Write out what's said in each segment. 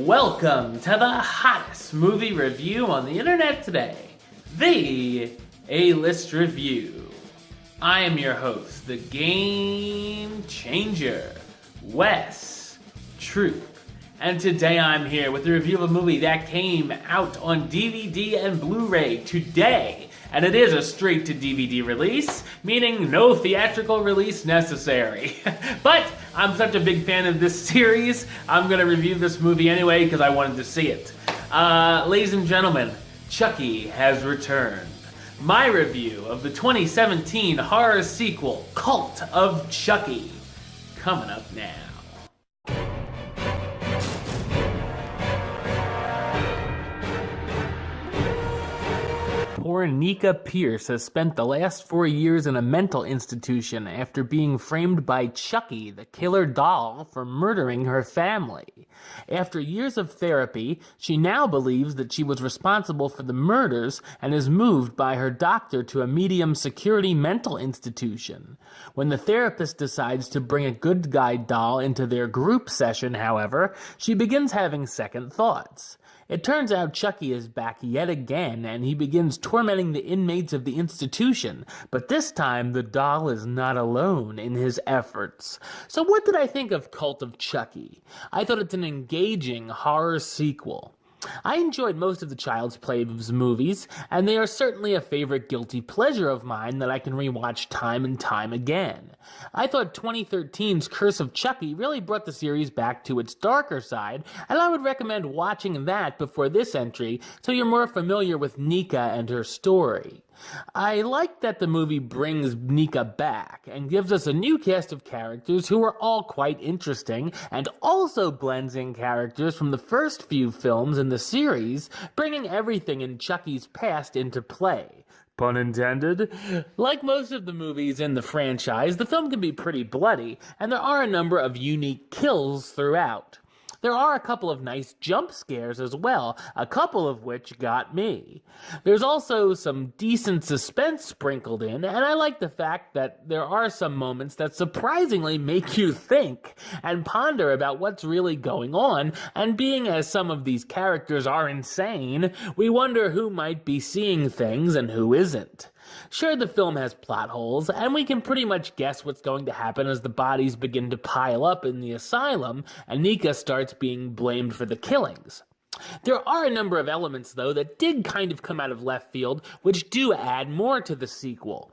Welcome to the hottest movie review on the internet today, the A-List Review. I am your host, the Game Changer, Wes Troop. And today I'm here with a review of a movie that came out on DVD and Blu-ray today. And it is a straight-to-DVD release, meaning no theatrical release necessary. But I'm such a big fan of this series, I'm gonna review this movie anyway because I wanted to see it. Ladies and gentlemen, Chucky has returned. My review of the 2017 horror sequel, Cult of Chucky, coming up now. Poor Nika Pierce has spent the last 4 years in a mental institution after being framed by Chucky, the killer doll, for murdering her family. After years of therapy, she now believes that she was responsible for the murders and is moved by her doctor to a medium-security mental institution. When the therapist decides to bring a good guy doll into their group session, however, she begins having second thoughts. It turns out Chucky is back yet again, and he begins tormenting the inmates of the institution, but this time the doll is not alone in his efforts. So what did I think of Cult of Chucky? I thought it's an engaging horror sequel. I enjoyed most of the Child's Play's movies, and they are certainly a favorite guilty pleasure of mine that I can rewatch time and time again. I thought 2013's Curse of Chucky really brought the series back to its darker side, and I would recommend watching that before this entry so you're more familiar with Nika and her story. I like that the movie brings Nika back and gives us a new cast of characters who are all quite interesting and also blends in characters from the first few films in the series, bringing everything in Chucky's past into play. Pun intended. Like most of the movies in the franchise, the film can be pretty bloody, and there are a number of unique kills throughout. There are a couple of nice jump scares as well, a couple of which got me. There's also some decent suspense sprinkled in, and I like the fact that there are some moments that surprisingly make you think and ponder about what's really going on, and being as some of these characters are insane, we wonder who might be seeing things and who isn't. Sure, the film has plot holes, and we can pretty much guess what's going to happen as the bodies begin to pile up in the asylum, and Nika starts being blamed for the killings. There are a number of elements, though, that did kind of come out of left field, which do add more to the sequel.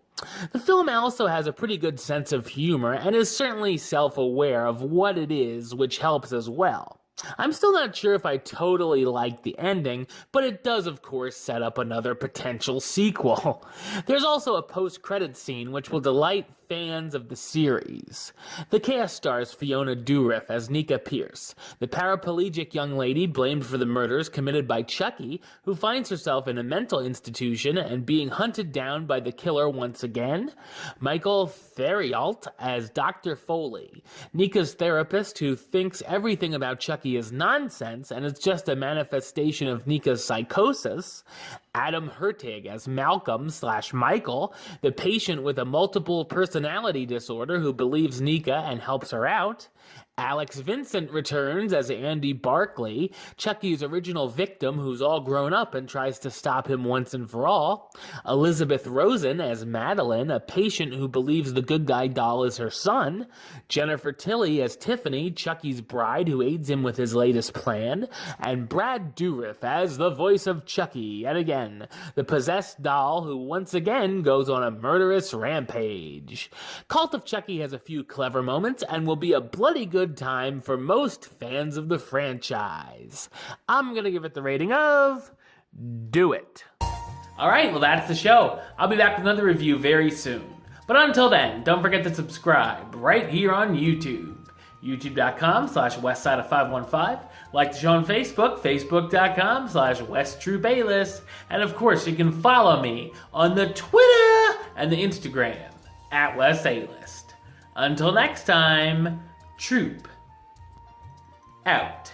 The film also has a pretty good sense of humor, and is certainly self-aware of what it is, which helps as well. I'm still not sure if I totally like the ending, but it does of course set up another potential sequel. There's also a post-credits scene which will delight fans of the series. The cast stars Fiona Dourif as Nika Pierce, the paraplegic young lady blamed for the murders committed by Chucky, who finds herself in a mental institution and being hunted down by the killer once again. Michael Theriault as Dr. Foley, Nika's therapist who thinks everything about Chucky is nonsense and it's just a manifestation of Nika's psychosis. Adam Hertig as Malcolm/Michael, the patient with a multiple personality disorder who believes Nika and helps her out. Alex Vincent returns as Andy Barkley, Chucky's original victim who's all grown up and tries to stop him once and for all. Elizabeth Rosen as Madeline, a patient who believes the good guy doll is her son. Jennifer Tilly as Tiffany, Chucky's bride who aids him with his latest plan. And Brad Dourif as the voice of Chucky, yet again, the possessed doll who once again goes on a murderous rampage. Cult of Chucky has a few clever moments and will be a bloody good time for most fans of the franchise. I'm gonna give it the rating of do it. Alright, well that's the show. I'll be back with another review very soon. But until then, don't forget to subscribe right here on YouTube. youtube.com/westside515. Like the show on Facebook, facebook.com/WesTrueBayless. And of course, you can follow me on the Twitter and the Instagram @WesAList. Until next time, Troop out.